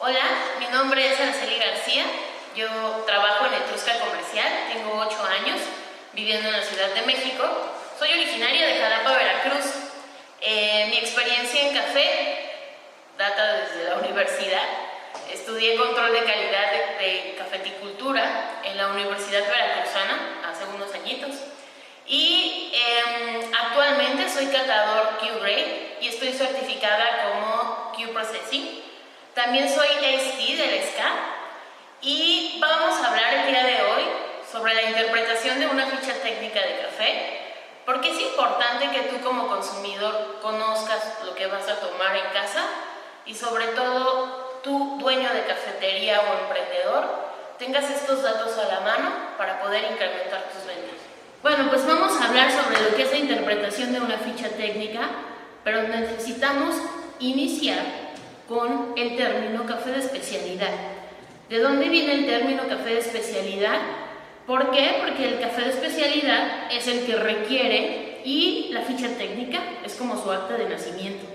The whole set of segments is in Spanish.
Hola, mi nombre es Araceli García, yo trabajo en Etrusca Comercial, tengo 8 años viviendo en la Ciudad de México, soy originaria de Jalapa, Veracruz. Mi experiencia en café data desde la universidad, estudié control de calidad de cafeticultura en la Universidad Veracruzana hace unos añitos y actualmente soy catador Q-Grade y estoy certificada como Q-Processing. También soy AST del SCA y vamos a hablar el día de hoy sobre la interpretación de una ficha técnica de café, porque es importante que tú como consumidor conozcas lo que vas a tomar en casa y sobre todo tú, dueño de cafetería o emprendedor, tengas estos datos a la mano para poder incrementar tus ventas. Bueno, pues vamos a hablar sobre lo que es la interpretación de una ficha técnica, pero necesitamos iniciar con el término café de especialidad. ¿De dónde viene el término café de especialidad? ¿Por qué? Porque el café de especialidad es el que requiere y la ficha técnica es como su acta de nacimiento.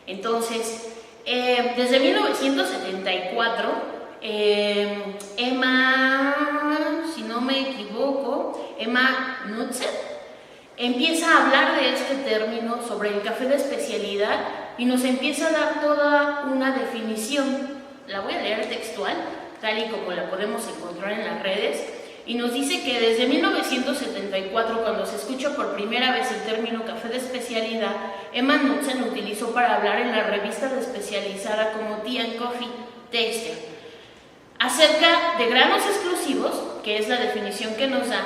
Entonces, desde 1974, si no me equivoco, Emma Knudsen empieza a hablar de este término sobre el café de especialidad y nos empieza a dar toda una definición. La voy a leer textual, tal y como la podemos encontrar en las redes, y nos dice que desde 1974, cuando se escucha por primera vez el término café de especialidad, Emma Knudsen lo utilizó para hablar en la revista especializada como Tea and Coffee Taster, acerca de granos exclusivos, que es la definición que nos da,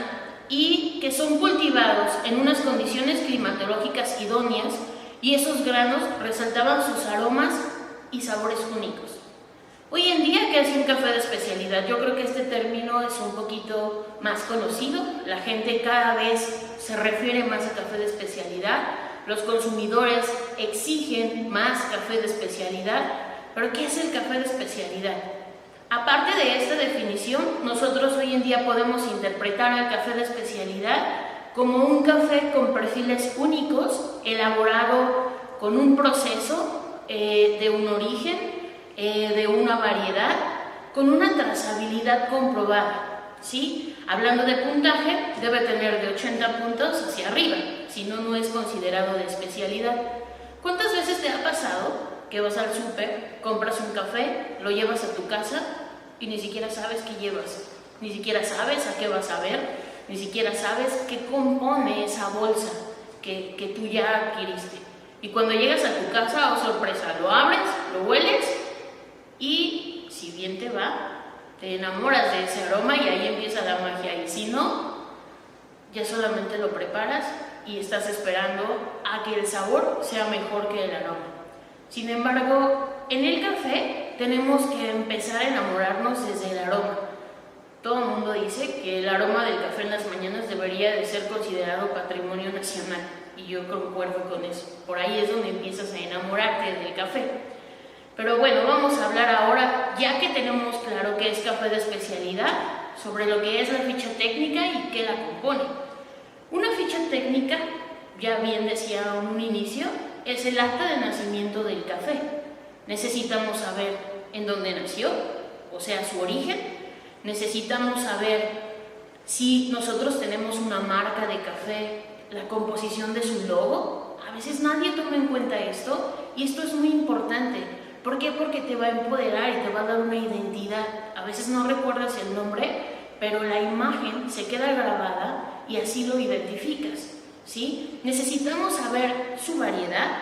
y que son cultivados en unas condiciones climatológicas idóneas, y esos granos resaltaban sus aromas y sabores únicos. Hoy en día, ¿qué es un café de especialidad? Yo creo que este término es un poquito más conocido, la gente cada vez se refiere más a café de especialidad, los consumidores exigen más café de especialidad, pero ¿qué es el café de especialidad? Aparte de esta definición, nosotros hoy en día podemos interpretar al café de especialidad como un café con perfiles únicos, elaborado con un proceso de un origen, de una variedad, con una trazabilidad comprobada, ¿sí? Hablando de puntaje, debe tener de 80 puntos hacia arriba, si no, no es considerado de especialidad. ¿Cuántas veces te ha pasado que vas al súper, compras un café, lo llevas a tu casa y ni siquiera sabes qué llevas, ni siquiera sabes a qué vas a ver, ni siquiera sabes qué compone esa bolsa que tú ya adquiriste? Y cuando llegas a tu casa, oh sorpresa, lo abres, lo hueles y si bien te va, te enamoras de ese aroma y ahí empieza la magia. Y si no, ya solamente lo preparas y estás esperando a que el sabor sea mejor que el aroma. Sin embargo, en el café tenemos que empezar a enamorarnos desde el aroma. Todo el mundo dice que el aroma del café en las mañanas debería de ser considerado patrimonio nacional, y yo concuerdo con eso. Por ahí es donde empiezas a enamorarte del café. Pero bueno, vamos a hablar ahora, ya que tenemos claro qué es café de especialidad, sobre lo que es la ficha técnica y qué la compone. Una ficha técnica, ya bien decía en un inicio, es el acta de nacimiento del café. Necesitamos saber en dónde nació, o sea, su origen. Necesitamos saber si nosotros tenemos una marca de café, la composición de su logo. A veces nadie toma en cuenta esto y esto es muy importante. ¿Por qué? Porque te va a empoderar y te va a dar una identidad. A veces no recuerdas el nombre, pero la imagen se queda grabada y así lo identificas, ¿sí? Necesitamos saber su variedad,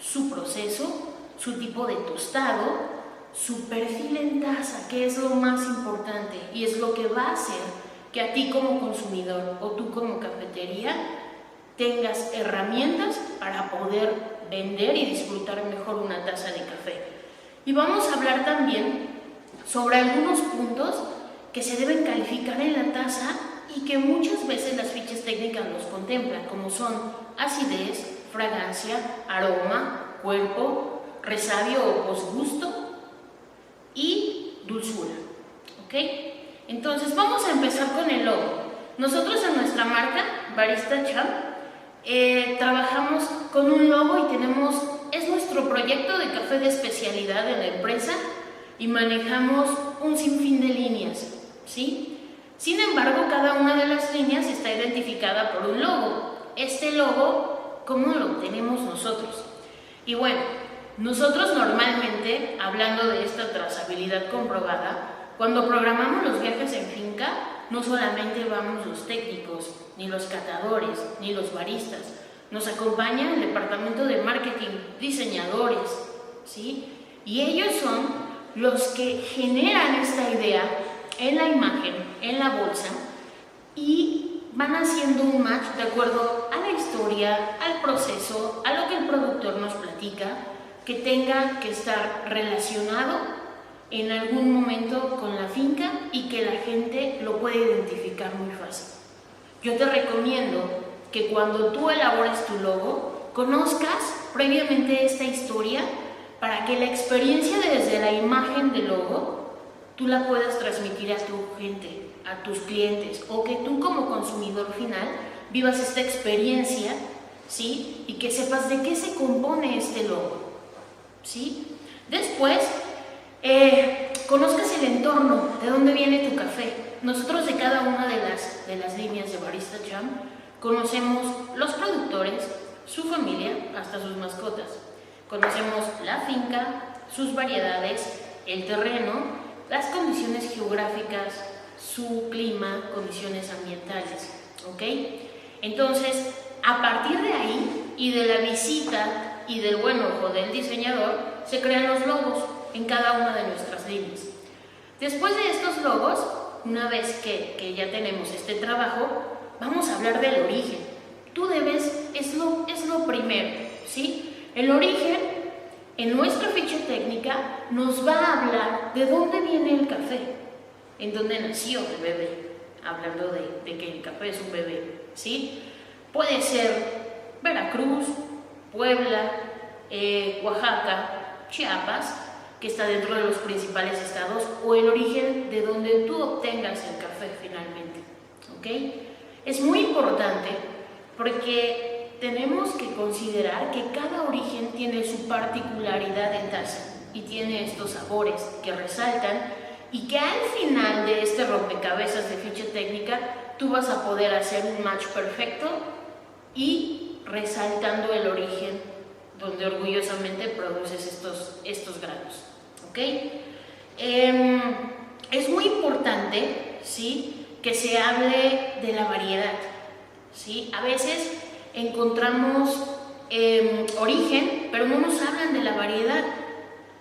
su proceso, su tipo de tostado, su perfil en taza, que es lo más importante y es lo que va a hacer que a ti como consumidor o tú como cafetería tengas herramientas para poder vender y disfrutar mejor una taza de café. Y vamos a hablar también sobre algunos puntos que se deben calificar en la taza y que muchas veces las fichas técnicas los contemplan, como son acidez, fragancia, aroma, cuerpo, resabio o posgusto y dulzura, ¿ok? Entonces vamos a empezar con el logo. Nosotros en nuestra marca, Barista Champ, trabajamos con un logo y es nuestro proyecto de café de especialidad de la empresa y manejamos un sinfín de líneas, ¿sí? Sin embargo, cada una de las líneas está identificada por un logo. Este logo, ¿cómo lo obtenemos nosotros? Y bueno, nosotros normalmente, hablando de esta trazabilidad comprobada, cuando programamos los viajes en finca, no solamente vamos los técnicos, ni los catadores, ni los baristas. Nos acompaña el departamento de marketing, diseñadores, ¿sí? Y ellos son los que generan esta idea en la imagen, en la bolsa, y van haciendo un match de acuerdo a la historia, al proceso, a lo que el productor nos platica, que tenga que estar relacionado en algún momento con la finca y que la gente lo pueda identificar muy fácil. Yo te recomiendo que cuando tú elabores tu logo, conozcas previamente esta historia para que la experiencia desde la imagen del logo tú la puedas transmitir a tu gente, a tus clientes, o que tú como consumidor final vivas esta experiencia, ¿sí? Y que sepas de qué se compone este logo, ¿sí? Después, conozcas el entorno, de dónde viene tu café. Nosotros de cada una de las líneas de Barista Jam conocemos los productores, su familia, hasta sus mascotas. Conocemos la finca, sus variedades, el terreno, las condiciones geográficas, su clima, condiciones ambientales, ¿ok? Entonces, a partir de ahí y de la visita y del buen ojo del diseñador, se crean los logos en cada una de nuestras líneas. Después de estos logos, una vez que ya tenemos este trabajo, vamos a hablar del origen. Tú debes, es lo primero, ¿sí? El origen, en nuestra ficha técnica, nos va a hablar de dónde viene el café, en dónde nació el bebé, hablando de que el café es un bebé, ¿sí? Puede ser Veracruz, Puebla, Oaxaca, Chiapas, que está dentro de los principales estados, o el origen de donde tú obtengas el café finalmente, ¿ok? Es muy importante porque tenemos que considerar que cada origen tiene su particularidad en taza y tiene estos sabores que resaltan y que al final de este rompecabezas de ficha técnica tú vas a poder hacer un match perfecto y resaltando el origen donde orgullosamente produces estos granos, ¿ok? Es muy importante, ¿sí?, que se hable de la variedad, ¿sí? A veces encontramos origen, pero no nos hablan de la variedad,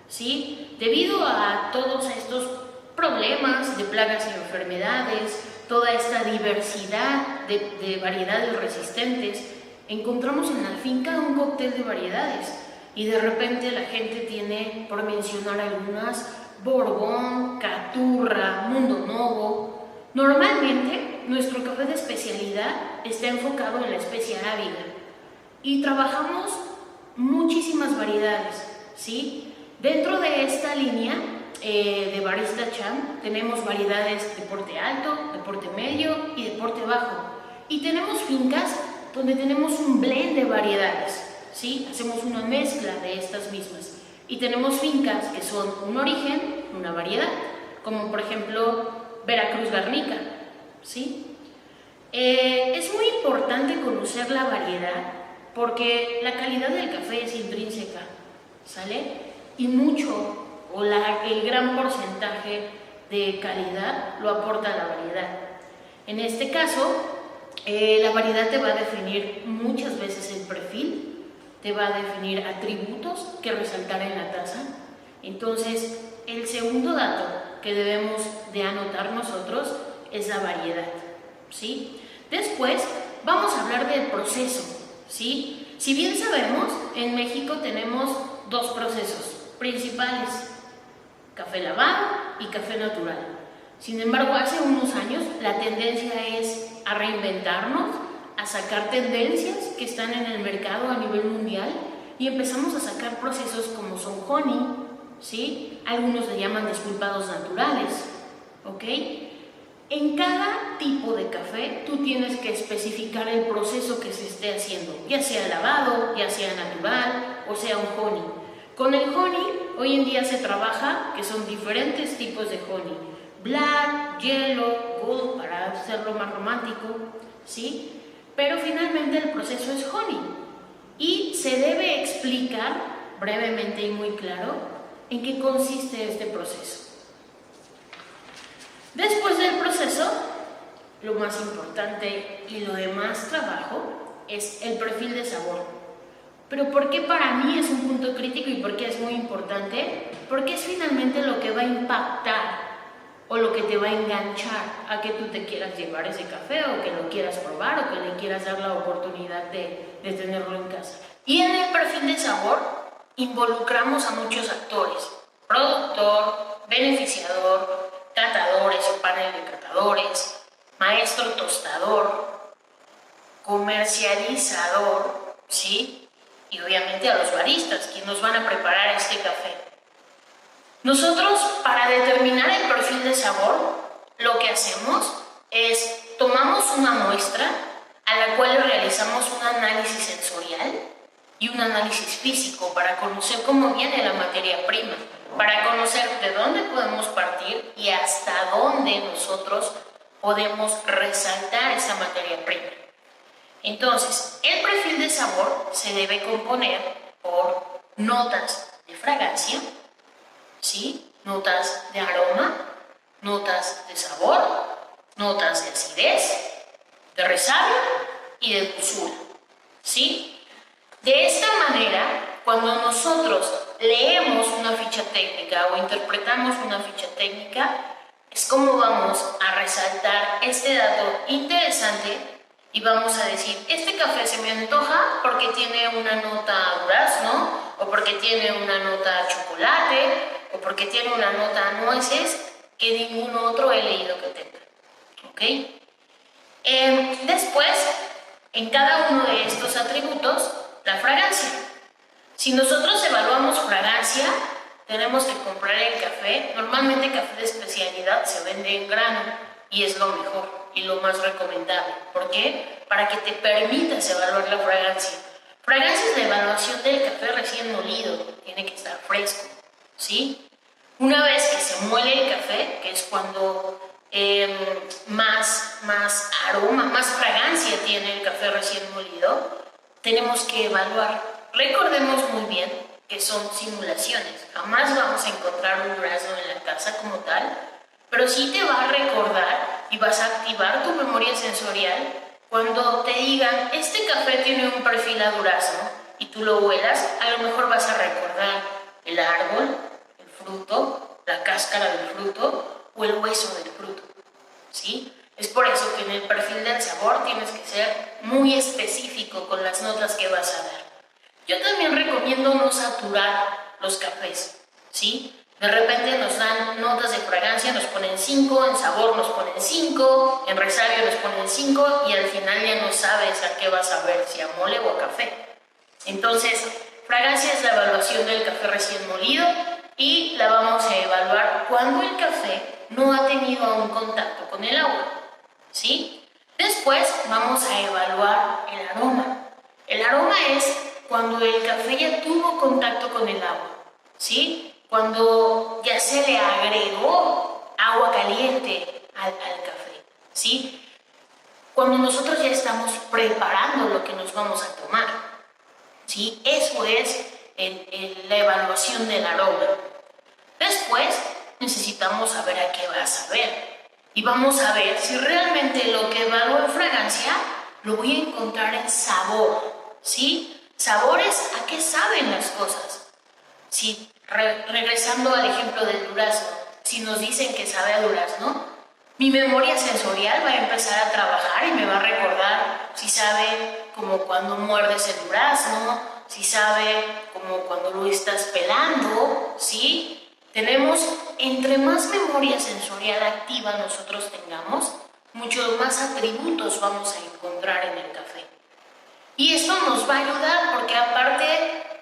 ¿sí? Debido a todos estos problemas de plagas y enfermedades, toda esta diversidad de variedades resistentes, encontramos en la finca un cóctel de variedades y de repente la gente tiene, por mencionar algunas, Borbón, Caturra, Mundo Novo. Normalmente nuestro café de especialidad está enfocado en la especie arábiga y trabajamos muchísimas variedades, ¿sí? Dentro de esta línea de Barista Jam tenemos variedades de porte alto, de porte medio y de porte bajo, y tenemos fincas donde tenemos un blend de variedades, ¿sí? Hacemos una mezcla de estas mismas, y tenemos fincas que son un origen, una variedad, como por ejemplo Veracruz Garnica, ¿sí? Es muy importante conocer la variedad porque la calidad del café es intrínseca, ¿sale? Y mucho, o el gran porcentaje de calidad lo aporta la variedad. En este caso, la variedad te va a definir muchas veces el perfil, te va a definir atributos que resaltar en la taza. Entonces, el segundo dato que debemos de anotar nosotros es la variedad, ¿sí? Después vamos a hablar del proceso, ¿sí? Si bien sabemos, en México tenemos dos procesos principales, café lavado y café natural. Sin embargo, hace unos años la tendencia es a reinventarnos, a sacar tendencias que están en el mercado a nivel mundial y empezamos a sacar procesos como son honey, ¿sí? Algunos le llaman despulpados naturales, ¿ok? En cada tipo de café tú tienes que especificar el proceso que se esté haciendo, ya sea lavado, ya sea natural o sea un honey. Con el honey, hoy en día se trabaja, que son diferentes tipos de honey. Black, yellow, gold, para hacerlo más romántico, ¿sí? Pero finalmente el proceso es honey. Y se debe explicar brevemente y muy claro en qué consiste este proceso. Después del proceso, lo más importante y lo de más trabajo es el perfil de sabor. Pero ¿por qué para mí es un punto crítico y por qué es muy importante? Porque es finalmente lo que va a impactar o lo que te va a enganchar a que tú te quieras llevar ese café o que lo quieras probar o que le quieras dar la oportunidad de tenerlo en casa. Y en el perfil de sabor involucramos a muchos actores: productor, beneficiador, catadores o panel de catadores, maestro tostador, comercializador, ¿sí? Y obviamente a los baristas, quienes nos van a preparar este café. Nosotros, para determinar el perfil de sabor, lo que hacemos es tomamos una muestra a la cual realizamos un análisis sensorial y un análisis físico para conocer cómo viene la materia prima, para conocer de dónde podemos partir y hasta dónde nosotros podemos resaltar esa materia prima. Entonces, el perfil de sabor se debe componer por notas de fragancia, ¿sí? Notas de aroma, notas de sabor, notas de acidez, de resabio y de dulzura, ¿sí? De esta manera, cuando nosotros leemos una ficha técnica o interpretamos una ficha técnica, es como vamos a resaltar este dato interesante y vamos a decir: este café se me antoja porque tiene una nota a durazno, o porque tiene una nota a chocolate, o porque tiene una nota a nueces que ningún otro he leído que tenga. ¿Ok? Después, en cada uno de estos atributos, la fragancia. Si nosotros evaluamos fragancia, tenemos que comprar el café. Normalmente el café de especialidad se vende en grano y es lo mejor y lo más recomendable. ¿Por qué? Para que te permitas evaluar la fragancia. Fragancia es la evaluación del café recién molido, tiene que estar fresco, ¿sí? Una vez que se muele el café, que es cuando más aroma, más fragancia tiene el café recién molido, tenemos que evaluar. Recordemos muy bien que son simulaciones. Jamás vamos a encontrar un durazno en la casa como tal, pero sí te va a recordar y vas a activar tu memoria sensorial cuando te digan: este café tiene un perfil a durazno, y tú lo huelas. A lo mejor vas a recordar el árbol, el fruto, la cáscara del fruto o el hueso del fruto, ¿sí? Es por eso que en el perfil del sabor tienes que ser muy específico con las notas que vas a dar. Yo también recomiendo no saturar los cafés, ¿sí? De repente nos dan notas de fragancia, nos ponen 5, en sabor nos ponen 5, en resabio nos ponen 5 y al final ya no sabes a qué vas a ver, si a mole o a café. Entonces, fragancia es la evaluación del café recién molido y la vamos a evaluar cuando el café no ha tenido aún contacto con el agua, ¿sí? Después vamos a evaluar el aroma. El aroma es cuando el café ya tuvo contacto con el agua, ¿sí? Cuando ya se le agregó agua caliente al café, ¿sí? Cuando nosotros ya estamos preparando lo que nos vamos a tomar, ¿sí? Eso es la evaluación del aroma. Después necesitamos saber a qué va a saber y vamos a ver si realmente lo que evalúo en fragancia lo voy a encontrar en sabor, ¿sí? Sabores, ¿a qué saben las cosas? Si regresando al ejemplo del durazno, si nos dicen que sabe a durazno, mi memoria sensorial va a empezar a trabajar y me va a recordar si sabe como cuando muerdes el durazno, si sabe como cuando lo estás pelando, ¿sí? Tenemos, entre más memoria sensorial activa nosotros tengamos, muchos más atributos vamos a encontrar en el café. Y esto nos va a ayudar porque aparte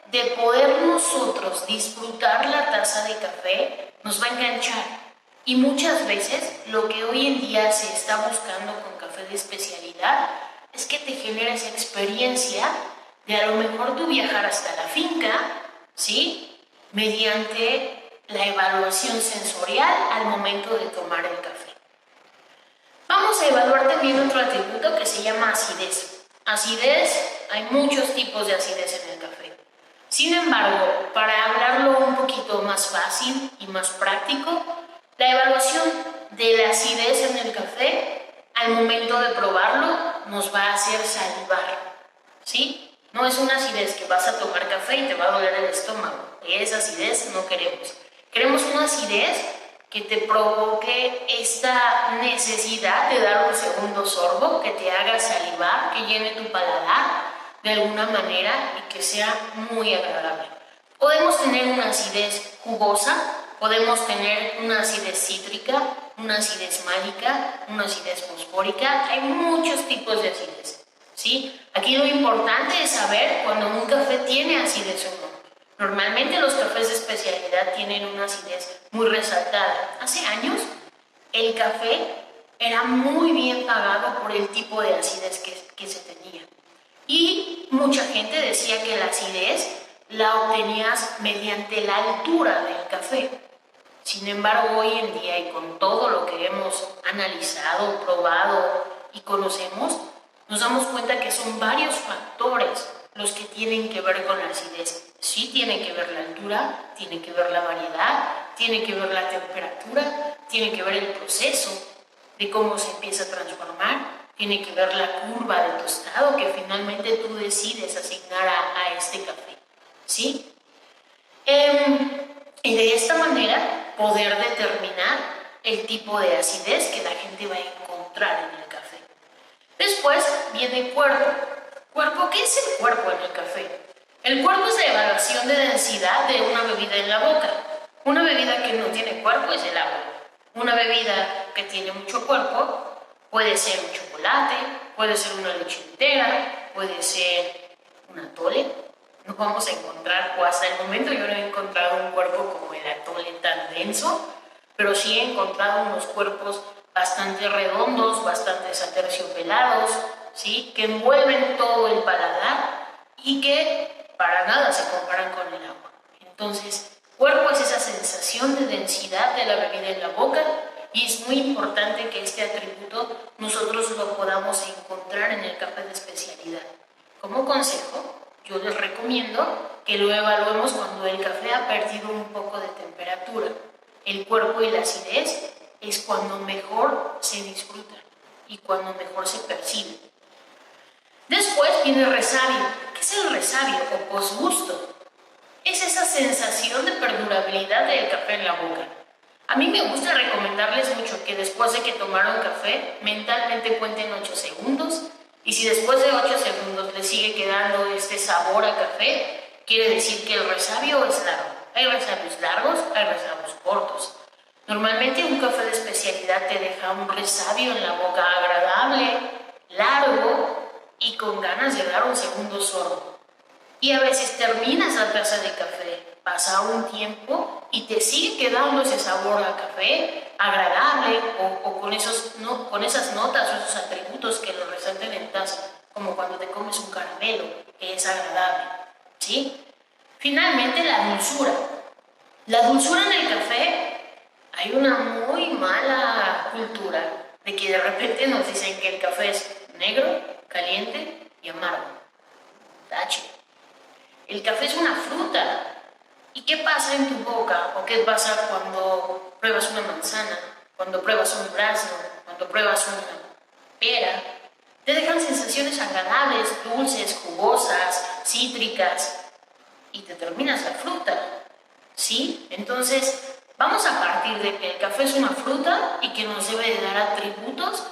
de poder nosotros disfrutar la taza de café, nos va a enganchar. Y muchas veces lo que hoy en día se está buscando con café de especialidad es que te genere esa experiencia de a lo mejor tú viajar hasta la finca, ¿sí? mediante la evaluación sensorial al momento de tomar el café. Vamos a evaluar también otro atributo que se llama acidez. Acidez, hay muchos tipos de acidez en el café. Sin embargo, para hablarlo un poquito más fácil y más práctico, la evaluación de la acidez en el café al momento de probarlo nos va a hacer salivar, ¿sí? No es una acidez que vas a tomar café y te va a doler el estómago. Esa acidez no queremos. Queremos una acidez que te provoque esta necesidad de dar un segundo sorbo, que te haga salivar, que llene tu paladar de alguna manera y que sea muy agradable. Podemos tener una acidez jugosa, podemos tener una acidez cítrica, una acidez málica, una acidez fosfórica. Hay muchos tipos de acidez, ¿sí? Aquí lo importante es saber cuando un café tiene acidez o no. Normalmente los cafés de especialidad tienen una acidez muy resaltada. Hace años el café era muy bien pagado por el tipo de acidez que se tenía. Y mucha gente decía que la acidez la obtenías mediante la altura del café. Sin embargo, hoy en día y con todo lo que hemos analizado, probado y conocemos, nos damos cuenta que son varios factores los que tienen que ver con la acidez. Sí tiene que ver la altura, tiene que ver la variedad, tiene que ver la temperatura, tiene que ver el proceso de cómo se empieza a transformar, tiene que ver la curva de tostado que finalmente tú decides asignar a este café, ¿sí? Y de esta manera poder determinar el tipo de acidez que la gente va a encontrar en el café. Después viene el cuerpo. ¿Cuerpo? ¿Qué es el cuerpo en el café? El cuerpo es la evaluación de densidad de una bebida en la boca. Una bebida que no tiene cuerpo es el agua. Una bebida que tiene mucho cuerpo puede ser un chocolate, puede ser una leche entera, puede ser un atole. No vamos a encontrar, o hasta el momento yo no he encontrado un cuerpo como el atole tan denso, pero sí he encontrado unos cuerpos bastante redondos, bastante aterciopelados, ¿sí? Que envuelven todo el paladar y que para nada se comparan con el agua. Entonces, cuerpo es esa sensación de densidad de la bebida en la boca y es muy importante que este atributo nosotros lo podamos encontrar en el café de especialidad. Como consejo, yo les recomiendo que lo evaluemos cuando el café ha perdido un poco de temperatura. El cuerpo y la acidez es cuando mejor se disfruta y cuando mejor se percibe. Después viene el resabio. ¿Qué es el resabio o posgusto? Es esa sensación de perdurabilidad del café en la boca. A mí me gusta recomendarles mucho que después de que tomaron café, mentalmente cuenten 8 segundos y si después de 8 segundos les sigue quedando este sabor a café, quiere decir que el resabio es largo. Hay resabios largos, hay resabios cortos. Normalmente un café de especialidad te deja un resabio en la boca agradable, largo y con ganas de dar un segundo sorbo. Y a veces terminas la taza de café, pasa un tiempo y te sigue quedando ese sabor a café agradable o con esas notas o esos atributos que lo resalten en taza, como cuando te comes un caramelo, que es agradable, ¿sí? Finalmente, la dulzura. La dulzura en el café, hay una muy mala cultura de que de repente nos dicen que el café es negro, caliente y amargo. Tache. El café es una fruta. ¿Y qué pasa en tu boca? ¿O qué pasa cuando pruebas una manzana? Cuando pruebas un durazno, cuando pruebas una pera. Te dejan sensaciones agradables, dulces, jugosas, cítricas. Y te terminas la fruta, ¿sí? Entonces, vamos a partir de que el café es una fruta y que nos debe de dar atributos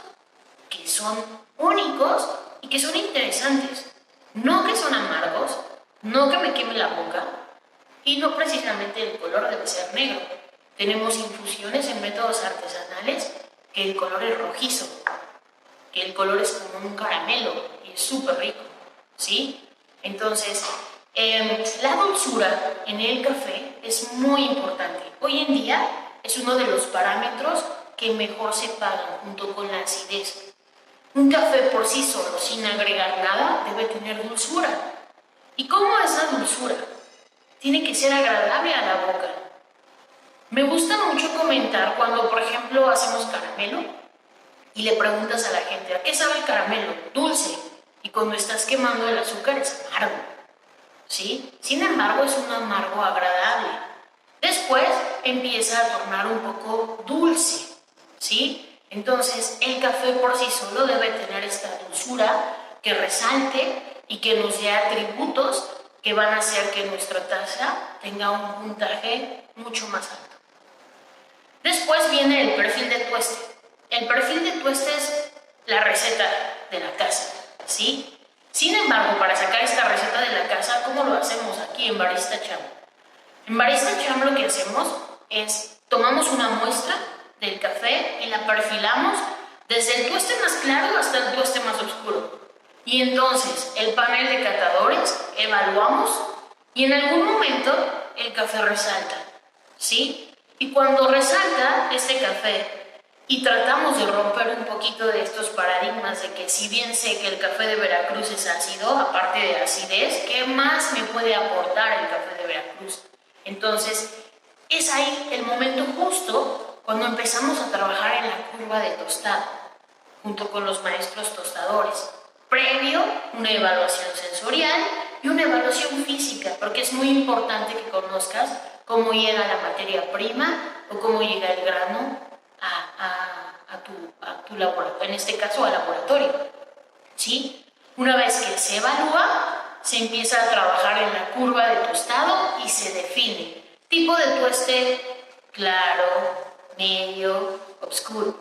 que son únicos y que son interesantes. No que son amargos, no que me queme la boca y no precisamente el color debe ser negro. Tenemos infusiones en métodos artesanales que el color es rojizo, que el color es como un caramelo y es súper rico, ¿sí? Entonces, la dulzura en el café es muy importante. Hoy en día es uno de los parámetros que mejor se pagan junto con la acidez. Un café por sí solo, sin agregar nada, debe tener dulzura. ¿Y cómo es la dulzura? tiene que ser agradable a la boca. Me gusta mucho comentar cuando, por ejemplo, hacemos caramelo y le preguntas a la gente, ¿a qué sabe el caramelo? Dulce. Y cuando estás quemando el azúcar es amargo, ¿sí? Sin embargo, es un amargo agradable. Después empieza a tornar un poco dulce, ¿sí? Entonces, el café por sí solo debe tener esta dulzura que resalte y que nos dé atributos que van a hacer que nuestra taza tenga un puntaje mucho más alto. Después viene el perfil de tueste. El perfil de tueste es la receta de la casa, ¿sí? Sin embargo, para sacar esta receta de la casa, ¿cómo lo hacemos aquí en Barista Cham? En Barista Cham lo que hacemos es tomamos una muestra del café y la perfilamos desde el tueste más claro hasta el tueste más oscuro. Y entonces el panel de catadores evaluamos y en algún momento el café resalta, ¿sí? Y cuando resalta este café y tratamos de romper un poquito de estos paradigmas de que si bien sé que el café de Veracruz es ácido, aparte de acidez, ¿qué más me puede aportar el café de Veracruz? Entonces, es ahí el momento justo cuando empezamos a trabajar en la curva de tostado, junto con los maestros tostadores. Previo, una evaluación sensorial y una evaluación física, porque es muy importante que conozcas cómo llega la materia prima o cómo llega el grano a tu laboratorio, en este caso al laboratorio, ¿sí? Una vez que se evalúa, se empieza a trabajar en la curva de tostado y se define tipo de tueste claro, medio, oscuro,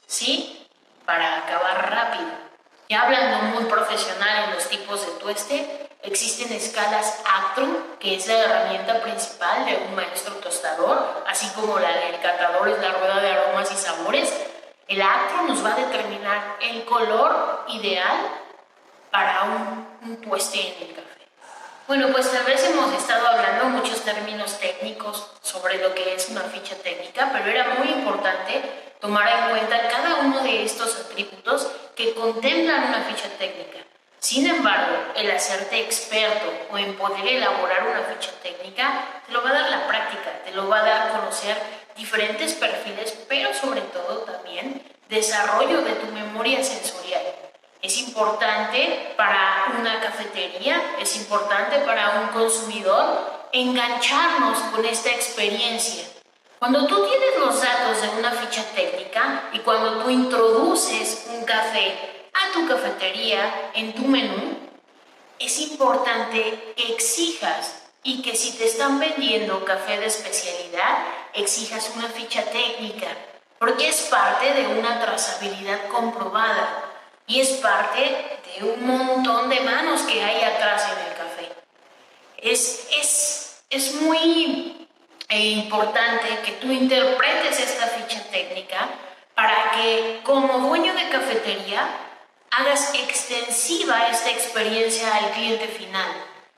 ¿sí? Para acabar rápido. Ya hablando muy profesional en los tipos de tueste, existen escalas Actrum, que es la herramienta principal de un maestro tostador, así como la del catador es la rueda de aromas y sabores. El Actrum nos va a determinar el color ideal para un tueste en el café. Bueno, pues tal vez hemos estado hablando muchos términos técnicos sobre lo que es una ficha técnica, pero era muy importante tomar en cuenta cada uno de estos atributos que contemplan una ficha técnica. Sin embargo, el hacerte experto o en poder elaborar una ficha técnica te lo va a dar la práctica, te lo va a dar a conocer diferentes perfiles, pero sobre todo también desarrollo de tu memoria sensorial. Es importante para una cafetería, es importante para un consumidor engancharnos con esta experiencia. Cuando tú tienes los datos de una ficha técnica y cuando tú introduces un café a tu cafetería en tu menú, es importante que exijas y que si te están vendiendo café de especialidad, exijas una ficha técnica, porque es parte de una trazabilidad comprobada y es parte de un montón de manos que hay atrás en el café. Es muy importante que tú interpretes esta ficha técnica para que como dueño de cafetería hagas extensiva esta experiencia al cliente final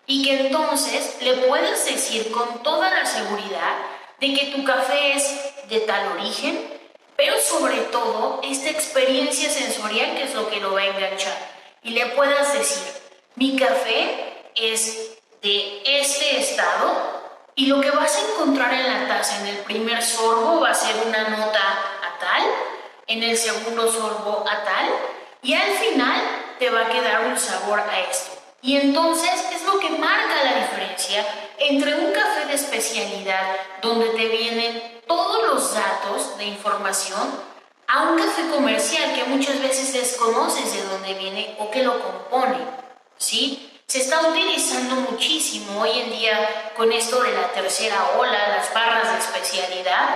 y que entonces le puedas decir con toda la seguridad de que tu café es de tal origen, pero sobre todo esta experiencia sensorial que es lo que lo va a enganchar y le puedas decir, mi café es de este estado y lo que vas a encontrar en la taza en el primer sorbo va a ser una nota a tal, en el segundo sorbo a tal y al final te va a quedar un sabor a esto. Y entonces es lo que marca la diferencia entre un café de especialidad donde te vienen todos los datos de información a un café comercial que muchas veces desconoces de dónde viene o que lo compone, ¿sí? Se está utilizando muchísimo hoy en día con esto de la tercera ola, las barras de especialidad,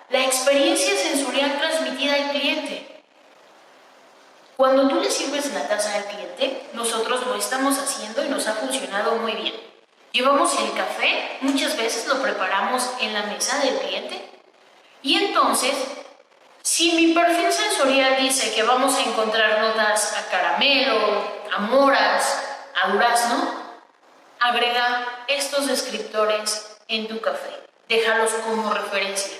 la experiencia sensorial transmitida al cliente. Cuando tú le sirves la taza al cliente, nosotros lo estamos haciendo y nos ha funcionado muy bien. Llevamos el café, muchas veces lo preparamos en la mesa del cliente y entonces, si mi perfil sensorial dice que vamos a encontrar notas a caramelo, a moras, a durazno, agrega estos descriptores en tu café, déjalos como referencia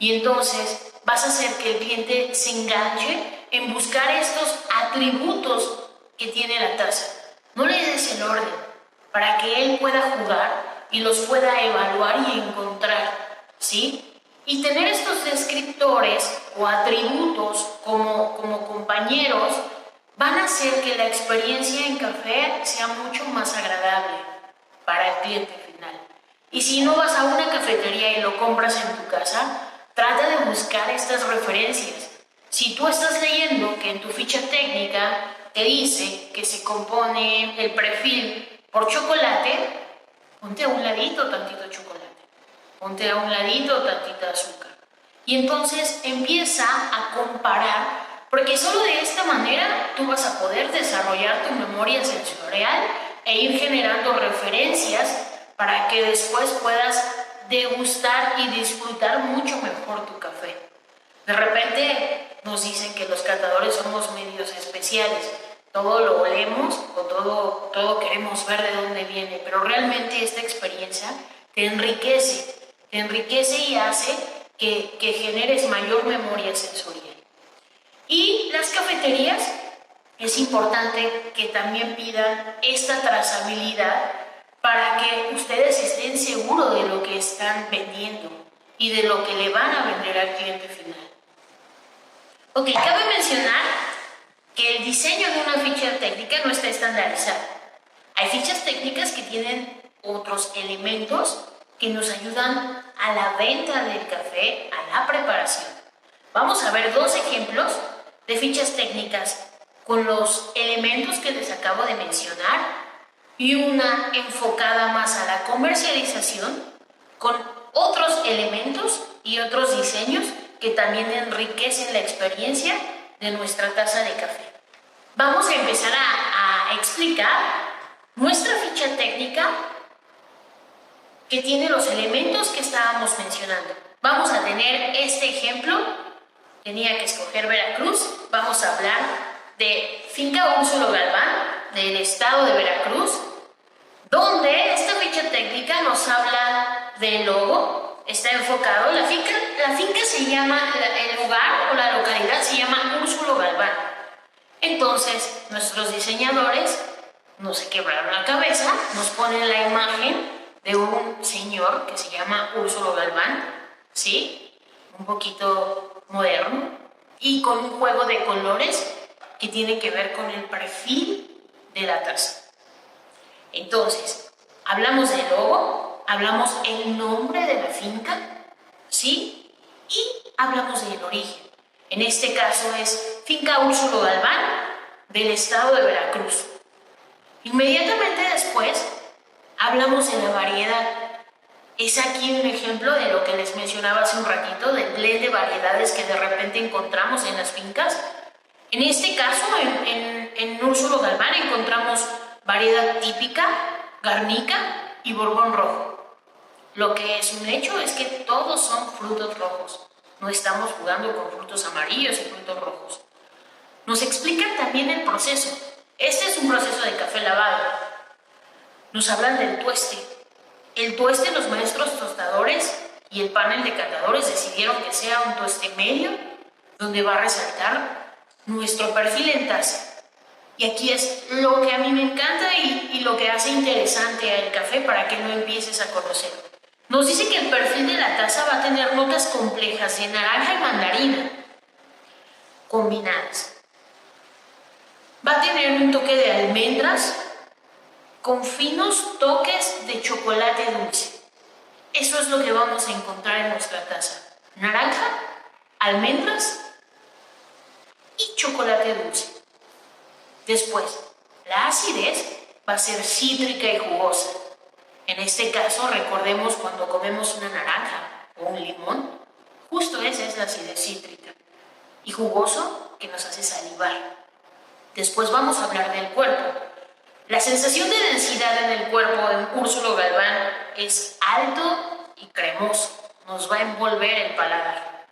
y entonces vas a hacer que el cliente se enganche en buscar estos atributos que tiene la taza. No le des el orden para que él pueda jugar y los pueda evaluar y encontrar, ¿sí? Y tener estos descriptores o atributos como compañeros van a hacer que la experiencia en café sea mucho más agradable para el cliente final. Y si no vas a una cafetería y lo compras en tu casa, trata de buscar estas referencias. Si tú estás leyendo que en tu ficha técnica te dice que se compone el perfil por chocolate, ponte a un ladito tantito chocolate, ponte a un ladito tantita azúcar. Y entonces empieza a comparar, porque solo de esta manera tú vas a poder desarrollar tu memoria sensorial e ir generando referencias para que después puedas degustar y disfrutar mucho mejor tu café. De repente nos dicen que los catadores somos medios especiales, todo lo olemos o todo queremos ver de dónde viene, pero realmente esta experiencia te enriquece y hace que generes mayor memoria sensorial. Y las cafeterías, es importante que también pidan esta trazabilidad para que ustedes estén seguros de lo que están vendiendo y de lo que le van a vender al cliente final. Ok, cabe mencionar que el diseño de una ficha técnica no está estandarizado. Hay fichas técnicas que tienen otros elementos que nos ayudan a la venta del café, a la preparación. Vamos a ver dos ejemplos de fichas técnicas con los elementos que les acabo de mencionar y una enfocada más a la comercialización con otros elementos y otros diseños que también enriquecen la experiencia de nuestra taza de café. Vamos a empezar a explicar nuestra ficha técnica que tiene los elementos que estábamos mencionando. Vamos a tener este ejemplo, tenía que escoger Veracruz, vamos a hablar de Finca Úrsulo Galván, del estado de Veracruz, donde esta ficha técnica nos habla del logo, está enfocado, la finca se llama, el lugar o la localidad se llama Úrsulo Galván. Entonces, nuestros diseñadores no se quebraron la cabeza, nos ponen la imagen de un señor que se llama Úrsulo Galván, ¿sí? Un poquito moderno y con un juego de colores que tiene que ver con el perfil de la taza. Entonces, hablamos del logo, hablamos el nombre de la finca, ¿sí? Y hablamos del origen. En este caso es Finca Úrsulo Galván, del estado de Veracruz. Inmediatamente después, hablamos de la variedad. Es aquí un ejemplo de lo que les mencionaba hace un ratito, del blend de variedades que de repente encontramos en las fincas. En este caso, en Úrsulo Galván encontramos variedad típica, garnica y borbón rojo. Lo que es un hecho es que todos son frutos rojos. No estamos jugando con frutos amarillos y frutos rojos. Nos explican también el proceso. Este es un proceso de café lavado. Nos hablan del tueste. El tueste, los maestros tostadores y el panel de catadores decidieron que sea un tueste medio, donde va a resaltar nuestro perfil en taza. Y aquí es lo que a mí me encanta y lo que hace interesante el café para que lo empieces a conocer. Nos dice que el perfil de la taza va a tener notas complejas de naranja y mandarina combinadas. Va a tener un toque de almendras con finos toques de chocolate dulce. Eso es lo que vamos a encontrar en nuestra taza. Naranja, almendras y chocolate dulce. Después, la acidez va a ser cítrica y jugosa. En este caso, recordemos cuando comemos una naranja o un limón, justo esa es la acidez cítrica. Y jugoso, que nos hace salivar. Después vamos a hablar del cuerpo. La sensación de densidad en el cuerpo en Úrsulo Galván es alto y cremoso. Nos va a envolver el paladar.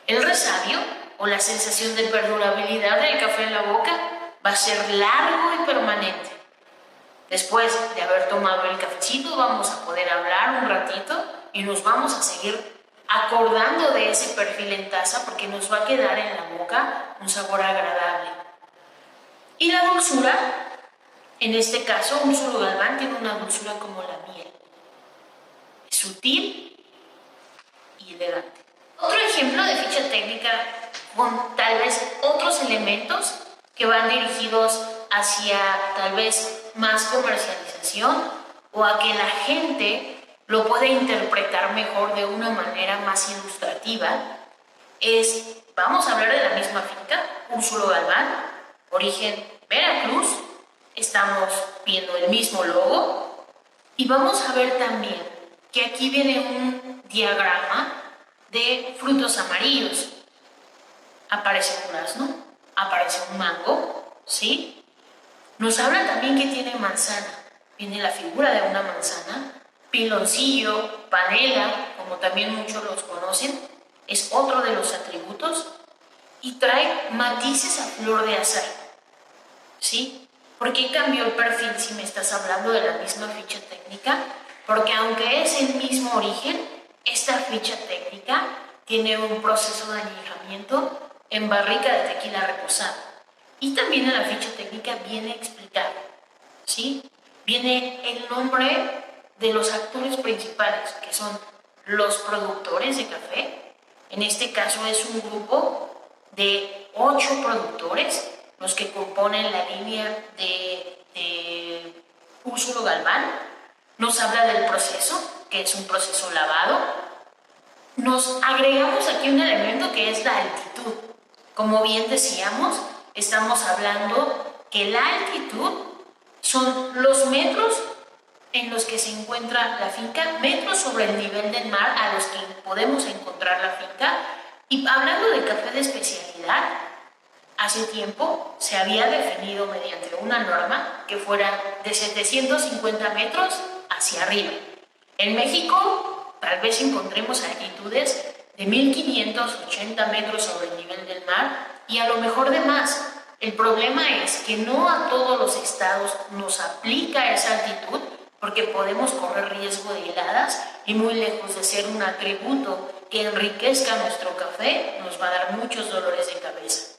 El resabio, o la sensación de perdurabilidad del café en la boca, va a ser largo y permanente. Después de haber tomado el cafecito, vamos a poder hablar un ratito y nos vamos a seguir acordando de ese perfil en taza porque nos va a quedar en la boca un sabor agradable. Y la dulzura, en este caso, Úrsulo Galván tiene una dulzura como la miel. sutil y elegante. Otro ejemplo de ficha técnica con tal vez otros elementos que van dirigidos hacia tal vez más comercialización o a que la gente lo pueda interpretar mejor de una manera más ilustrativa es, vamos a hablar de la misma finca, Úrsulo Galván, origen Veracruz, estamos viendo el mismo logo y vamos a ver también que aquí viene un diagrama de frutos amarillos. Aparece un durazno, aparece un mango, ¿sí? Nos habla también que tiene manzana, viene la figura de una manzana, piloncillo, panela, como también muchos los conocen, es otro de los atributos, y trae matices a flor de azar, ¿sí? ¿Por qué cambió el perfil si me estás hablando de la misma ficha técnica? Porque aunque es el mismo origen, esta ficha técnica tiene un proceso de añejamiento en barrica de tequila reposado. Y también en la ficha técnica viene explicado, ¿sí? Viene el nombre de los actores principales, que son los productores de café. En este caso es un grupo de 8 productores, los que componen la línea de Úrsulo Galván. Nos habla del proceso, que es un proceso lavado. Nos agregamos aquí un elemento que es la altitud. Como bien decíamos, estamos hablando que la altitud son los metros en los que se encuentra la finca, metros sobre el nivel del mar a los que podemos encontrar la finca. Y hablando de café de especialidad, hace tiempo se había definido mediante una norma que fuera de 750 metros hacia arriba. En México tal vez encontremos altitudes de 1580 metros sobre el nivel del mar y a lo mejor de más. El problema es que no a todos los estados nos aplica esa altitud porque podemos correr riesgo de heladas y muy lejos de ser un atributo que enriquezca nuestro café, nos va a dar muchos dolores de cabeza.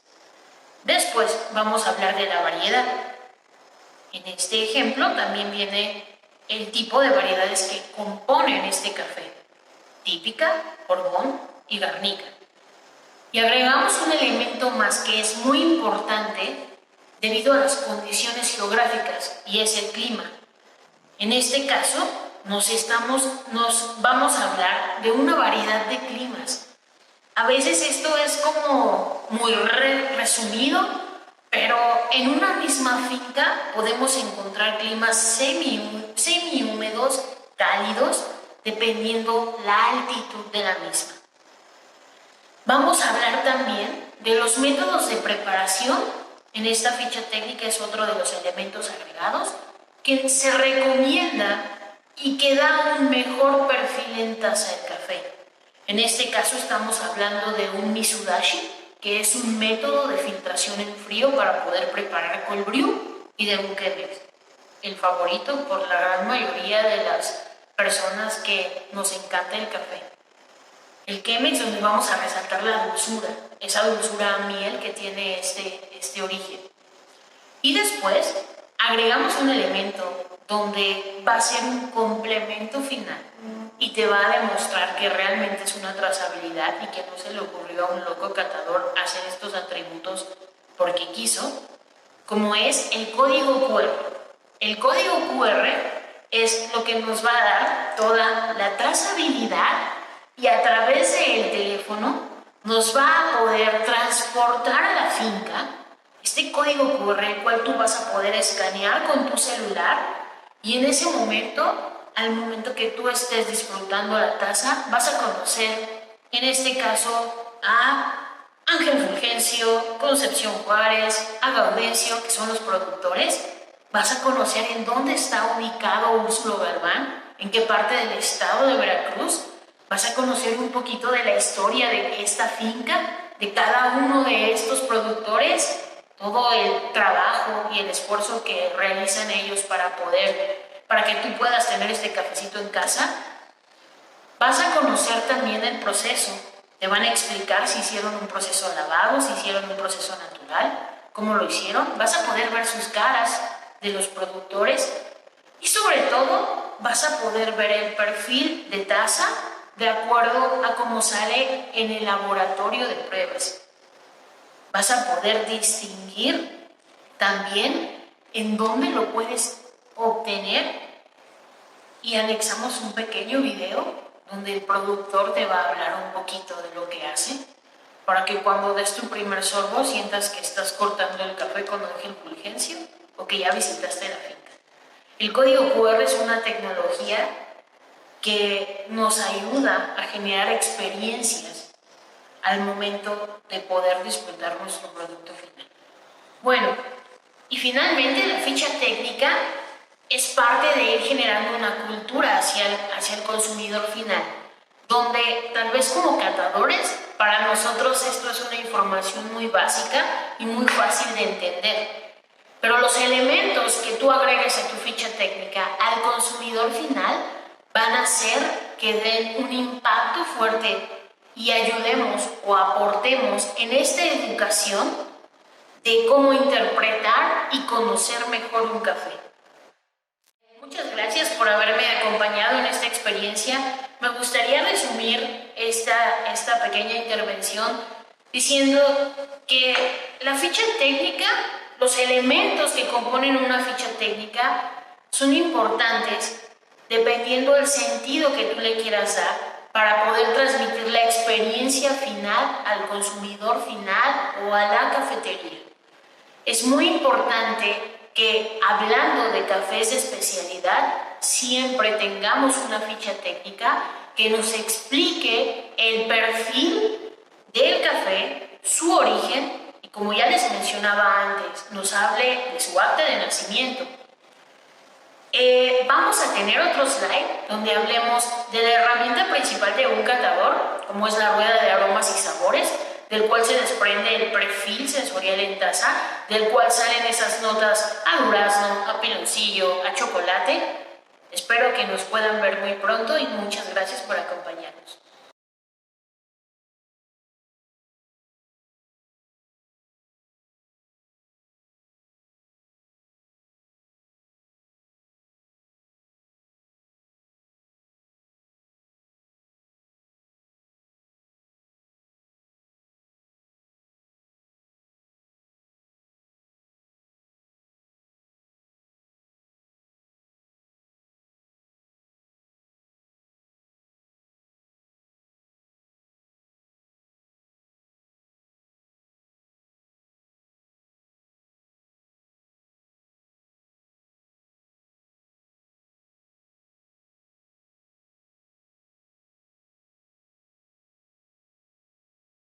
Después vamos a hablar de la variedad. En este ejemplo también viene el tipo de variedades que componen este café: típica, Borbón y Garnica. Y agregamos un elemento más que es muy importante debido a las condiciones geográficas y es el clima. En este caso nos vamos a hablar de una variedad de climas. A veces esto es como muy resumido, pero en una misma finca podemos encontrar climas semi-húmedos, cálidos, dependiendo la altitud de la misma. Vamos a hablar también de los métodos de preparación. En esta ficha técnica es otro de los elementos agregados que se recomienda y que da un mejor perfil en taza de café. En este caso estamos hablando de un Mitsudashi, que es un método de filtración en frío para poder preparar cold brew, y de un Chemex, el favorito por la gran mayoría de las personas que nos encanta el café. El Chemex, donde vamos a resaltar la dulzura, esa dulzura a miel que tiene este origen. Y después agregamos un elemento donde va a ser un complemento final y te va a demostrar que realmente es una trazabilidad y que no se le ocurrió a un loco catador hacer estos atributos porque quiso, como es el código QR. El código QR es lo que nos va a dar toda la trazabilidad y a través del teléfono nos va a poder transportar a la finca este código QR, el cual tú vas a poder escanear con tu celular, y en ese momento, al momento que tú estés disfrutando la taza, vas a conocer, en este caso, a Ángel Fulgencio, Concepción Juárez, a Gaudencio, que son los productores. Vas a conocer en dónde está ubicado Úrsulo Galván, en qué parte del estado de Veracruz. Vas a conocer un poquito de la historia de esta finca, de cada uno de estos productores, todo el trabajo y el esfuerzo que realizan ellos para que tú puedas tener este cafecito en casa. Vas a conocer también el proceso. Te van a explicar si hicieron un proceso lavado, si hicieron un proceso natural, cómo lo hicieron. Vas a poder ver sus caras de los productores y sobre todo vas a poder ver el perfil de taza de acuerdo a cómo sale en el laboratorio de pruebas. Vas a poder distinguir también en dónde lo puedes obtener, y anexamos un pequeño video donde el productor te va a hablar un poquito de lo que hace, para que cuando des tu primer sorbo sientas que estás cortando el café con Ángel Fulgencio o que ya visitaste la finca. El código QR es una tecnología que nos ayuda a generar experiencias al momento de poder disfrutar nuestro producto final. Bueno, y finalmente la ficha técnica es parte de ir generando una cultura hacia el consumidor final, donde tal vez como catadores, para nosotros esto es una información muy básica y muy fácil de entender. Pero los elementos que tú agregues a tu ficha técnica al consumidor final van a hacer que den un impacto fuerte y ayudemos o aportemos en esta educación de cómo interpretar y conocer mejor un café. Muchas gracias por haberme acompañado en esta experiencia. Me gustaría resumir esta pequeña intervención diciendo que la ficha técnica, los elementos que componen una ficha técnica son importantes dependiendo del sentido que tú le quieras dar para poder transmitir la experiencia final al consumidor final o a la cafetería. Es muy importante que, hablando de cafés de especialidad, siempre tengamos una ficha técnica que nos explique el perfil del café, su origen, y como ya les mencionaba antes, nos hable de su acta de nacimiento. Vamos a tener otro slide donde hablemos de la herramienta principal de un catador, como es la rueda de aromas y sabores, del cual se desprende el perfil sensorial en taza, del cual salen esas notas a durazno, a piloncillo, a chocolate. Espero que nos puedan ver muy pronto y muchas gracias por acompañarnos.